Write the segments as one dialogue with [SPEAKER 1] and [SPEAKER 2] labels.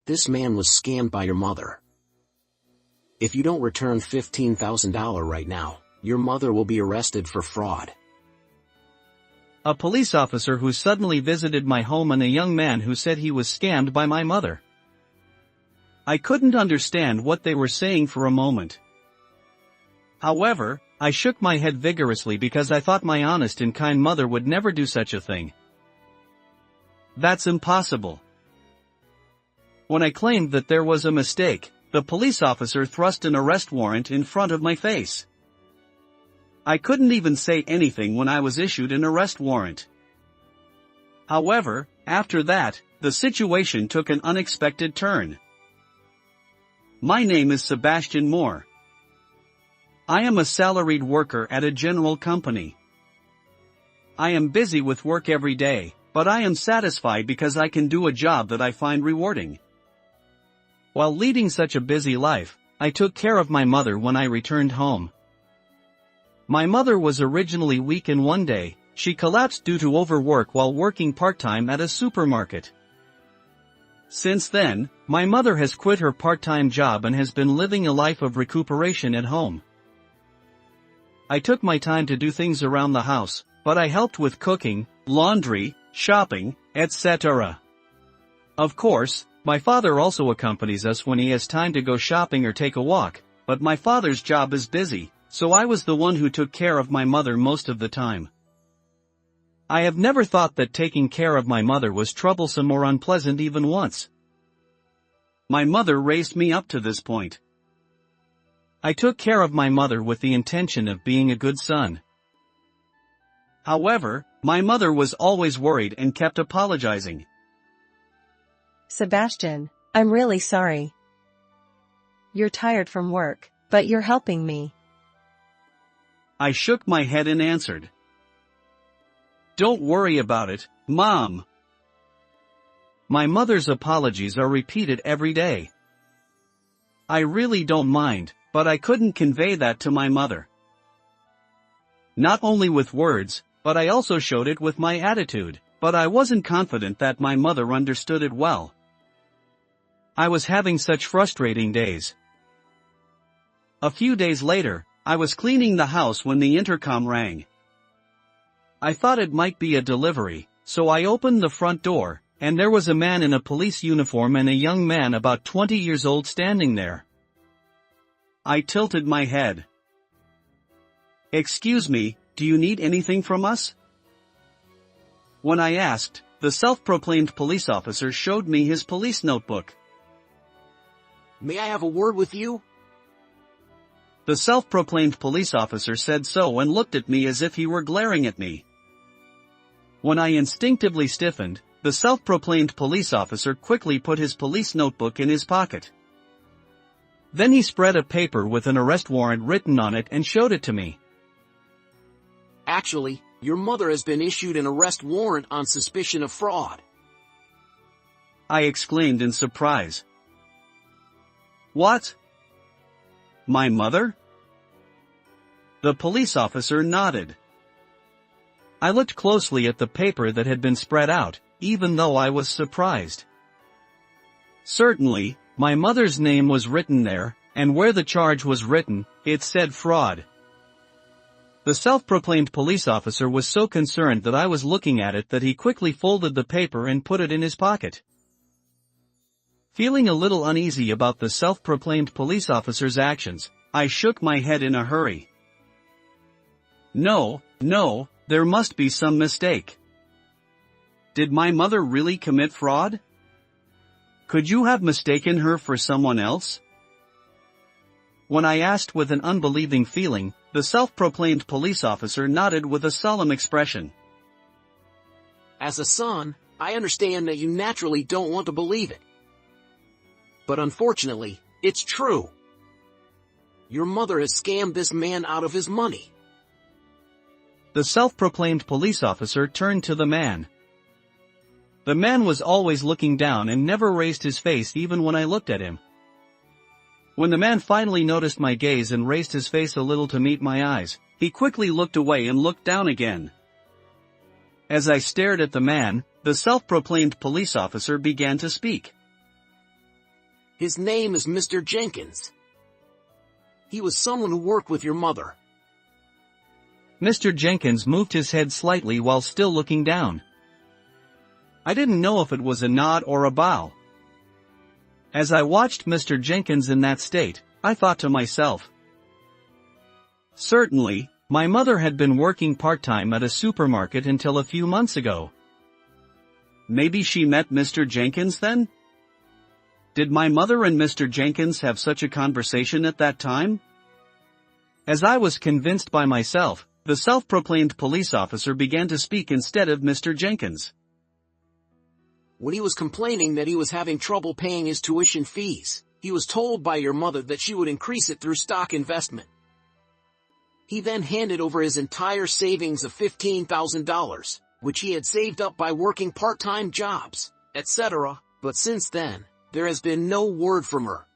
[SPEAKER 1] This man was scammed by your mother. If you don't return $15,000 right now, your mother will be arrested for fraud.
[SPEAKER 2] A police officer who suddenly visited my home and a young man who said he was scammed by my mother. I couldn't understand what they were saying for a moment. However, I shook my head vigorously because I thought my honest and kind mother would never do such a thing. That's impossible. When I claimed that there was a mistake, the police officer thrust an arrest warrant in front of my face. I couldn't even say anything when I was issued an arrest warrant. However, after that, the situation took an unexpected turn. My name is Sebastian Moore. I am a salaried worker at a general company. I am busy with work every day, but I am satisfied because I can do a job that I find rewarding. While leading such a busy life, I took care of my mother when I returned home. My mother was originally weak and one day, she collapsed due to overwork while working part-time at a supermarket. Since then, my mother has quit her part-time job and has been living a life of recuperation at home. I took my time to do things around the house, but I helped with cooking, laundry, shopping, etc. Of course, my father also accompanies us when he has time to go shopping or take a walk, but my father's job is busy, so I was the one who took care of my mother most of the time. I have never thought that taking care of my mother was troublesome or unpleasant even once. My mother raised me up to this point. I took care of my mother with the intention of being a good son. However, my mother was always worried and kept apologizing.
[SPEAKER 3] Sebastian, I'm really sorry. You're tired from work, but you're helping me.
[SPEAKER 2] I shook my head and answered. Don't worry about it, Mom. My mother's apologies are repeated every day. I really don't mind, but I couldn't convey that to my mother. Not only with words, but I also showed it with my attitude, but I wasn't confident that my mother understood it well. I was having such frustrating days. A few days later, I was cleaning the house when the intercom rang. I thought it might be a delivery, so I opened the front door, and there was a man in a police uniform and a young man about 20 years old standing there. I tilted my head. Excuse me, do you need anything from us? When I asked, the self-proclaimed police officer showed me his police notebook.
[SPEAKER 1] May I have a word with you?
[SPEAKER 2] The self-proclaimed police officer said so and looked at me as if he were glaring at me. When I instinctively stiffened, the self-proclaimed police officer quickly put his police notebook in his pocket. Then he spread a paper with an arrest warrant written on it and showed it to me.
[SPEAKER 1] Actually, your mother has been issued an arrest warrant on suspicion of fraud.
[SPEAKER 2] I exclaimed in surprise. What? My mother? The police officer nodded. I looked closely at the paper that had been spread out, even though I was surprised. Certainly, my mother's name was written there, and where the charge was written, it said fraud. The self-proclaimed police officer was so concerned that I was looking at it that he quickly folded the paper and put it in his pocket. Feeling a little uneasy about the self-proclaimed police officer's actions, I shook my head in a hurry. No, there must be some mistake. Did my mother really commit fraud? Could you have mistaken her for someone else? When I asked with an unbelieving feeling, the self-proclaimed police officer nodded with a solemn expression.
[SPEAKER 1] As a son, I understand that you naturally don't want to believe it. But unfortunately, it's true. Your mother has scammed this man out of his money.
[SPEAKER 2] The self-proclaimed police officer turned to the man. The man was always looking down and never raised his face even when I looked at him. When the man finally noticed my gaze and raised his face a little to meet my eyes, he quickly looked away and looked down again. As I stared at the man, the self-proclaimed police officer began to speak.
[SPEAKER 1] His name is Mr. Jenkins. He was someone who worked with your mother.
[SPEAKER 2] Mr. Jenkins moved his head slightly while still looking down. I didn't know if it was a nod or a bow. As I watched Mr. Jenkins in that state, I thought to myself, certainly, my mother had been working part-time at a supermarket until a few months ago. Maybe she met Mr. Jenkins then? Did my mother and Mr. Jenkins have such a conversation at that time? As I was convinced by myself, the self-proclaimed police officer began to speak instead of Mr. Jenkins.
[SPEAKER 1] When he was complaining that he was having trouble paying his tuition fees, he was told by your mother that she would increase it through stock investment. He then handed over his entire savings of $15,000, which he had saved up by working part-time jobs, etc., but since then, there has been no word from her.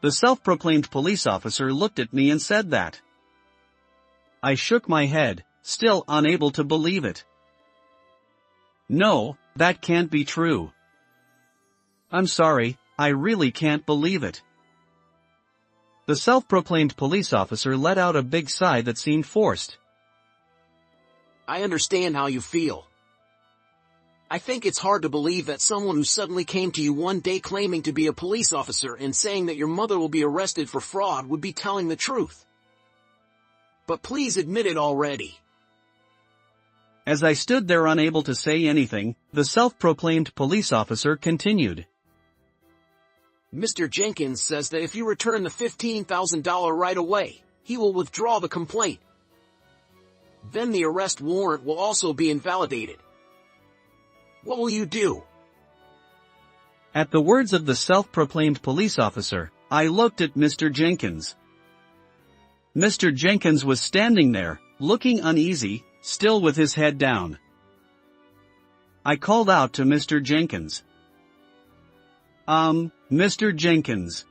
[SPEAKER 2] The self-proclaimed police officer looked at me and said that. I shook my head, still unable to believe it. No, that can't be true. I'm sorry, I really can't believe it. The self-proclaimed police officer let out a big sigh that seemed forced.
[SPEAKER 1] I understand how you feel. I think it's hard to believe that someone who suddenly came to you one day claiming to be a police officer and saying that your mother will be arrested for fraud would be telling the truth. But please admit it already.
[SPEAKER 2] As I stood there unable to say anything, the self-proclaimed police officer continued.
[SPEAKER 1] Mr. Jenkins says that if you return the $15,000 right away, he will withdraw the complaint. Then the arrest warrant will also be invalidated. What will you do?
[SPEAKER 2] At the words of the self-proclaimed police officer, I looked at Mr. Jenkins. Mr. Jenkins was standing there, looking uneasy, still with his head down. I called out to Mr. Jenkins. Mr. Jenkins.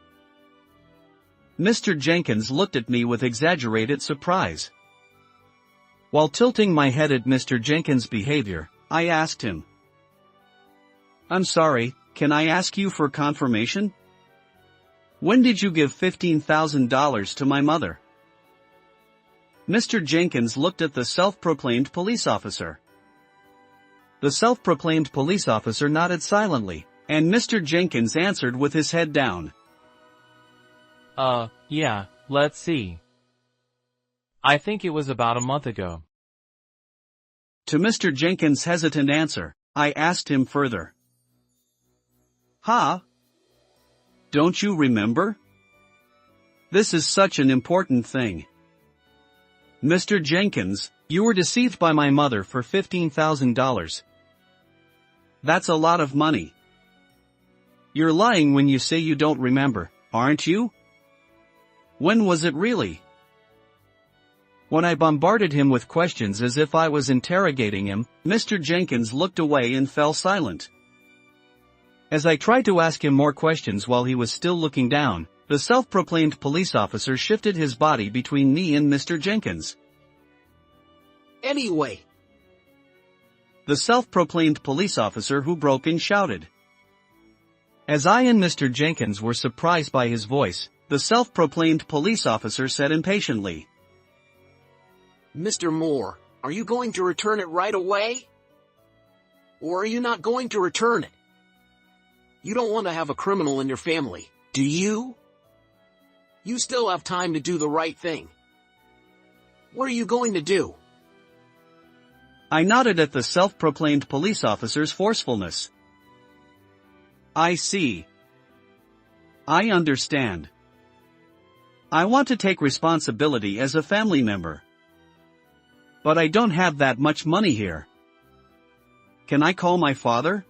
[SPEAKER 2] Mr. Jenkins looked at me with exaggerated surprise. While tilting my head at Mr. Jenkins' behavior, I asked him, I'm sorry, can I ask you for confirmation? When did you give $15,000 to my mother? Mr. Jenkins looked at the self-proclaimed police officer. The self-proclaimed police officer nodded silently, and Mr. Jenkins answered with his head down.
[SPEAKER 4] Yeah, let's see. I think it was about a month ago.
[SPEAKER 2] To Mr. Jenkins' hesitant answer, I asked him further. Don't you remember? This is such an important thing. Mr. Jenkins, you were deceived by my mother for $15,000. That's a lot of money. You're lying when you say you don't remember, aren't you? When was it really? When I bombarded him with questions as if I was interrogating him, Mr. Jenkins looked away and fell silent. As I tried to ask him more questions while he was still looking down, the self-proclaimed police officer shifted his body between me and Mr. Jenkins.
[SPEAKER 1] Anyway,
[SPEAKER 2] the self-proclaimed police officer who broke in shouted. As I and Mr. Jenkins were surprised by his voice, the self-proclaimed police officer said impatiently,
[SPEAKER 1] Mr. Moore, are you going to return it right away? Or are you not going to return it? You don't want to have a criminal in your family, do you? You still have time to do the right thing. What are you going to do?
[SPEAKER 2] I nodded at the self-proclaimed police officer's forcefulness. I see. I understand. I want to take responsibility as a family member. But I don't have that much money here. Can I call my father?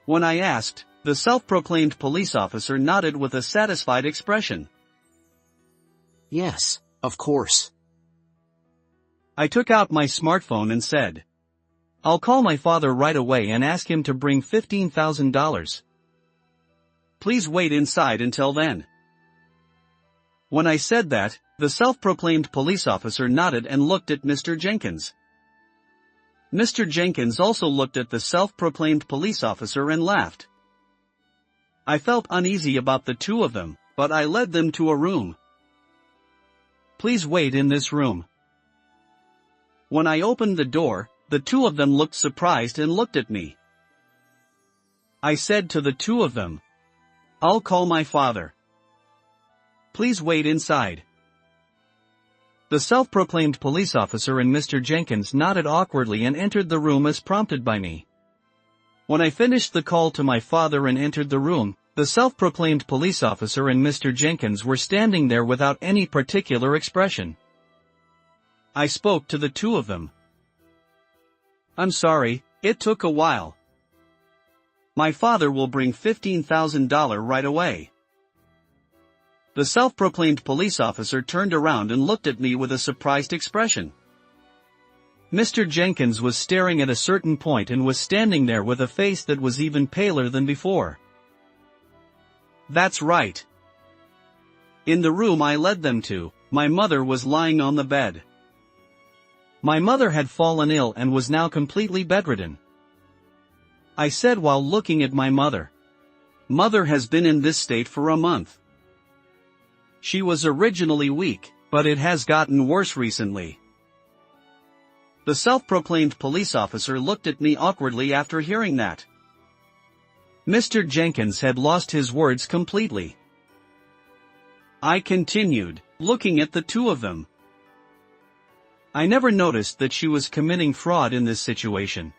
[SPEAKER 2] When I asked, the self-proclaimed police officer nodded with a satisfied expression.
[SPEAKER 1] Yes, of course.
[SPEAKER 2] I took out my smartphone and said, I'll call my father right away and ask him to bring $15,000. Please wait inside until then. When I said that, the self-proclaimed police officer nodded and looked at Mr. Jenkins. Mr. Jenkins also looked at the self-proclaimed police officer and laughed. I felt uneasy about the two of them, but I led them to a room. Please wait in this room. When I opened the door, the two of them looked surprised and looked at me. I said to the two of them, I'll call my father. Please wait inside. The self-proclaimed police officer and Mr. Jenkins nodded awkwardly and entered the room as prompted by me. When I finished the call to my father and entered the room, the self-proclaimed police officer and Mr. Jenkins were standing there without any particular expression. I spoke to the two of them. I'm sorry, it took a while. My father will bring $15,000 right away. The self-proclaimed police officer turned around and looked at me with a surprised expression. Mr. Jenkins was staring at a certain point and was standing there with a face that was even paler than before. That's right. In the room I led them to, my mother was lying on the bed. My mother had fallen ill and was now completely bedridden. I said while looking at my mother, Mother has been in this state for a month. She was originally weak, but it has gotten worse recently. The self-proclaimed police officer looked at me awkwardly after hearing that. Mr. Jenkins had lost his words completely. I continued, looking at the two of them. I never noticed that she was committing fraud in this situation.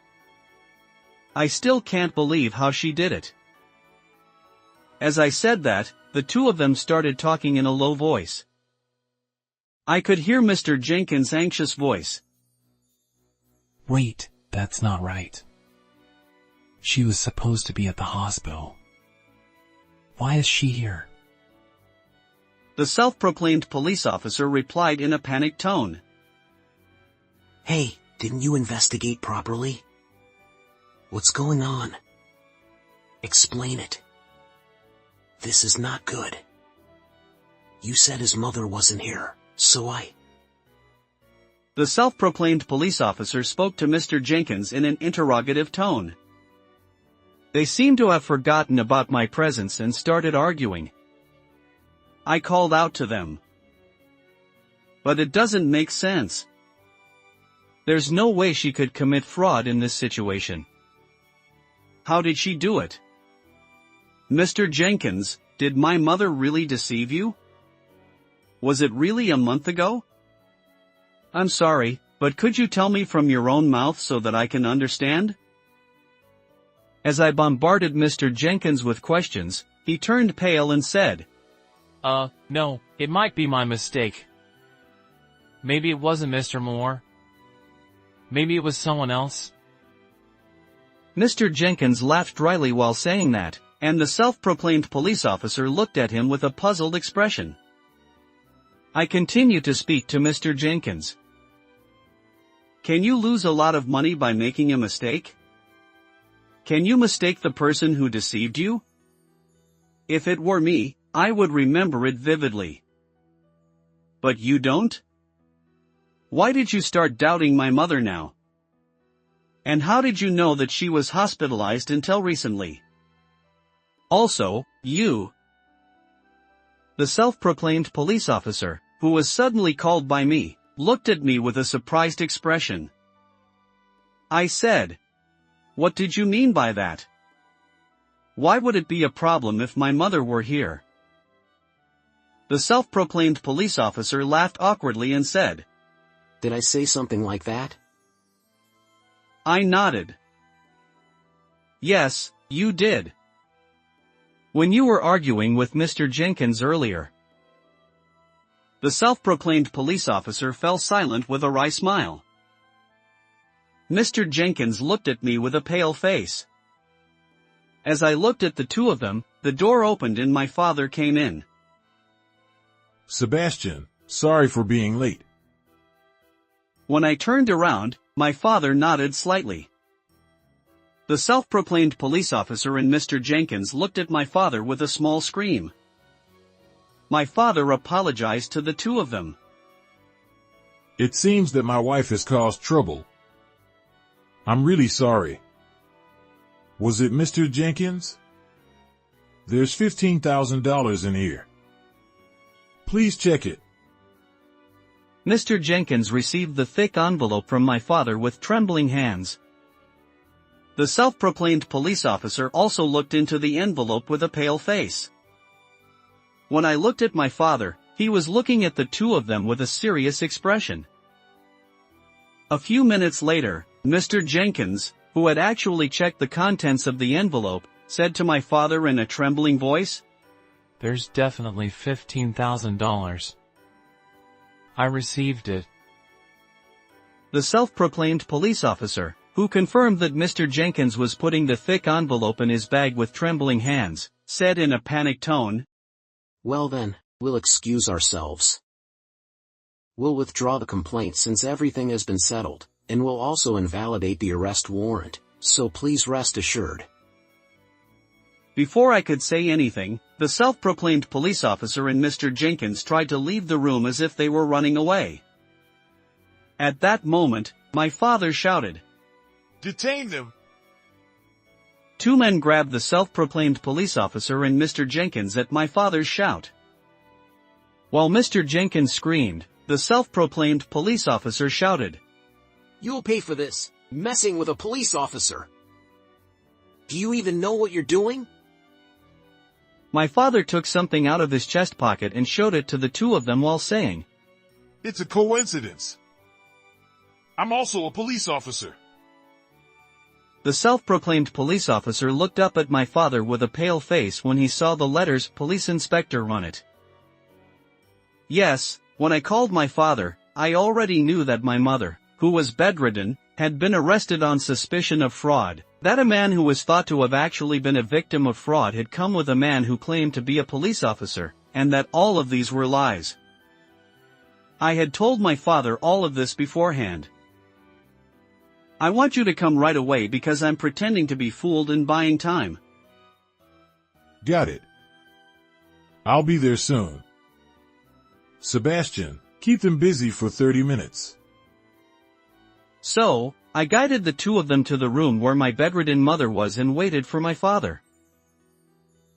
[SPEAKER 2] I still can't believe how she did it. As I said that, the two of them started talking in a low voice. I could hear Mr. Jenkins' anxious voice.
[SPEAKER 5] Wait, that's not right. She was supposed to be at the hospital. Why is she here?
[SPEAKER 2] The self-proclaimed police officer replied in a panicked tone.
[SPEAKER 1] Hey, didn't you investigate properly? What's going on? Explain it. This is not good. You said his mother wasn't here, so
[SPEAKER 2] The self-proclaimed police officer spoke to Mr. Jenkins in an interrogative tone. They seemed to have forgotten about my presence and started arguing. I called out to them. But it doesn't make sense. There's no way she could commit fraud in this situation. How did she do it? Mr. Jenkins, did my mother really deceive you? Was it really a month ago? I'm sorry, but could you tell me from your own mouth so that I can understand? As I bombarded Mr. Jenkins with questions, he turned pale and said,
[SPEAKER 4] No, it might be my mistake. Maybe it wasn't Mr. Moore. Maybe it was someone else.
[SPEAKER 2] Mr. Jenkins laughed dryly while saying that, and the self-proclaimed police officer looked at him with a puzzled expression. I continued to speak to Mr. Jenkins. Can you lose a lot of money by making a mistake? Can you mistake the person who deceived you? If it were me, I would remember it vividly. But you don't? Why did you start doubting my mother now? And how did you know that she was hospitalized until recently? Also, you. The self-proclaimed police officer, who was suddenly called by me, looked at me with a surprised expression. I said, What did you mean by that? Why would it be a problem if my mother were here? The self-proclaimed police officer laughed awkwardly and said,
[SPEAKER 1] Did I say something like that?
[SPEAKER 2] I nodded. Yes, you did. When you were arguing with Mr. Jenkins earlier. The self-proclaimed police officer fell silent with a wry smile. Mr. Jenkins looked at me with a pale face. As I looked at the two of them, the door opened and my father came in.
[SPEAKER 6] Sebastian, sorry for being late.
[SPEAKER 2] When I turned around, my father nodded slightly. The self-proclaimed police officer and Mr. Jenkins looked at my father with a small scream. My father apologized to the two of them.
[SPEAKER 6] It seems that my wife has caused trouble. I'm really sorry. Was it Mr. Jenkins? There's $15,000 in here. Please check it.
[SPEAKER 2] Mr. Jenkins received the thick envelope from my father with trembling hands. The self-proclaimed police officer also looked into the envelope with a pale face. When I looked at my father, he was looking at the two of them with a serious expression. A few minutes later, Mr. Jenkins, who had actually checked the contents of the envelope, said to my father in a trembling voice,
[SPEAKER 4] There's definitely $15,000. I received it.
[SPEAKER 2] The self-proclaimed police officer, who confirmed that Mr. Jenkins was putting the thick envelope in his bag with trembling hands, said in a panicked tone,
[SPEAKER 1] Well then, we'll excuse ourselves. We'll withdraw the complaint since everything has been settled, and we'll also invalidate the arrest warrant, so please rest assured.
[SPEAKER 2] Before I could say anything, the self-proclaimed police officer and Mr. Jenkins tried to leave the room as if they were running away. At that moment, my father shouted,
[SPEAKER 6] Detain them!
[SPEAKER 2] Two men grabbed the self-proclaimed police officer and Mr. Jenkins at my father's shout. While Mr. Jenkins screamed, the self-proclaimed police officer shouted,
[SPEAKER 1] You'll pay for this, messing with a police officer. Do you even know what you're doing?
[SPEAKER 2] My father took something out of his chest pocket and showed it to the two of them while saying,
[SPEAKER 6] It's a coincidence. I'm also a police officer.
[SPEAKER 2] The self-proclaimed police officer looked up at my father with a pale face when he saw the letters Police Inspector on it. Yes, when I called my father, I already knew that my mother, who was bedridden, had been arrested on suspicion of fraud, that a man who was thought to have actually been a victim of fraud had come with a man who claimed to be a police officer, and that all of these were lies. I had told my father all of this beforehand. I want you to come right away because I'm pretending to be fooled and buying time.
[SPEAKER 6] Got it. I'll be there soon. Sebastian, keep them busy for 30 minutes.
[SPEAKER 2] So, I guided the two of them to the room where my bedridden mother was and waited for my father.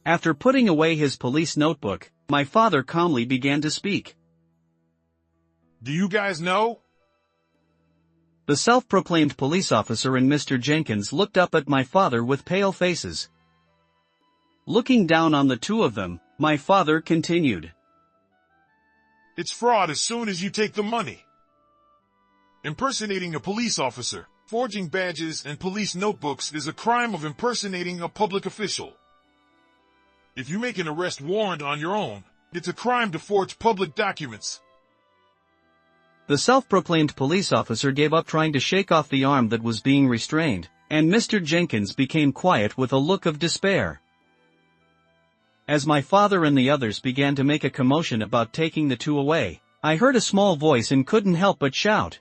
[SPEAKER 2] After putting away his police notebook, my father calmly began to speak.
[SPEAKER 6] Do you guys know?
[SPEAKER 2] The self-proclaimed police officer and Mr. Jenkins looked up at my father with pale faces. Looking down on the two of them, my father continued.
[SPEAKER 6] It's fraud as soon as you take the money. Impersonating a police officer, forging badges and police notebooks is a crime of impersonating a public official. If you make an arrest warrant on your own, it's a crime to forge public documents.
[SPEAKER 2] The self-proclaimed police officer gave up trying to shake off the arm that was being restrained, and Mr. Jenkins became quiet with a look of despair. As my father and the others began to make a commotion about taking the two away, I heard a small voice and couldn't help but shout.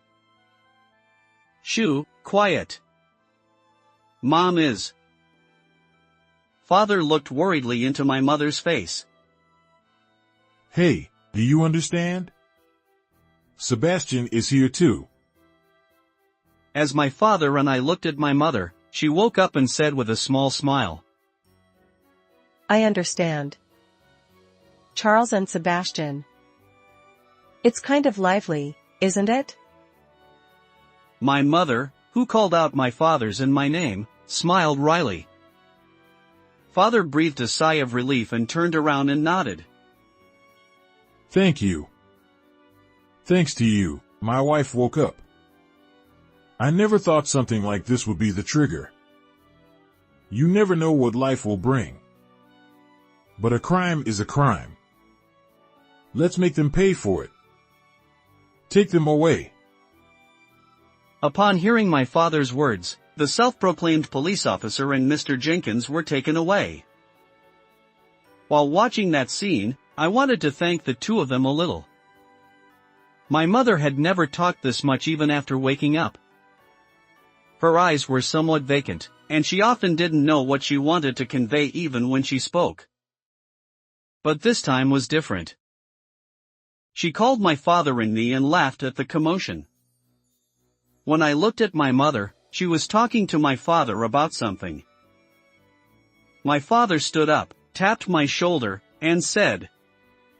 [SPEAKER 2] Shoo, quiet. Mom is. Father looked worriedly into my mother's face.
[SPEAKER 6] Hey, do you understand? Sebastian is here too.
[SPEAKER 2] As my father and I looked at my mother, she woke up and said with a small smile.
[SPEAKER 3] I understand. Charles and Sebastian. It's kind of lively, isn't it?
[SPEAKER 2] My mother, who called out my father's and my name, smiled wryly. Father breathed a sigh of relief and turned around and nodded.
[SPEAKER 6] Thank you. Thanks to you, my wife woke up. I never thought something like this would be the trigger. You never know what life will bring. But a crime is a crime. Let's make them pay for it. Take them away.
[SPEAKER 2] Upon hearing my father's words, the self-proclaimed police officer and Mr. Jenkins were taken away. While watching that scene, I wanted to thank the two of them a little. My mother had never talked this much even after waking up. Her eyes were somewhat vacant, and she often didn't know what she wanted to convey even when she spoke. But this time was different. She called my father and me and laughed at the commotion. When I looked at my mother, she was talking to my father about something. My father stood up, tapped my shoulder, and said,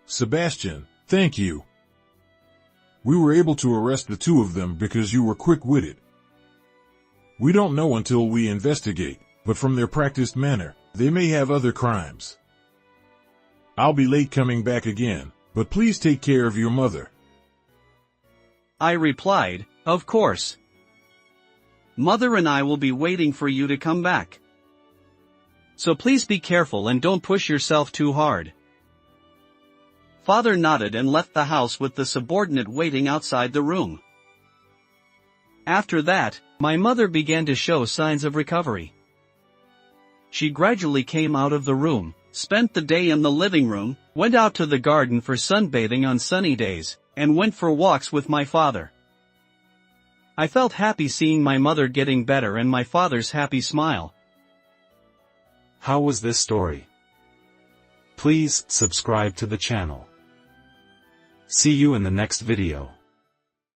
[SPEAKER 6] Sebastian, thank you. We were able to arrest the two of them because you were quick-witted. We don't know until we investigate, but from their practiced manner, they may have other crimes. I'll be late coming back again, but please take care of your mother.
[SPEAKER 2] I replied, Of course. Mother and I will be waiting for you to come back. So please be careful and don't push yourself too hard. Father nodded and left the house with the subordinate waiting outside the room. After that, my mother began to show signs of recovery. She gradually came out of the room, spent the day in the living room, went out to the garden for sunbathing on sunny days, and went for walks with my father. I felt happy seeing my mother getting better and my father's happy smile.
[SPEAKER 5] How was this story? Please subscribe to the channel. See you in the next video.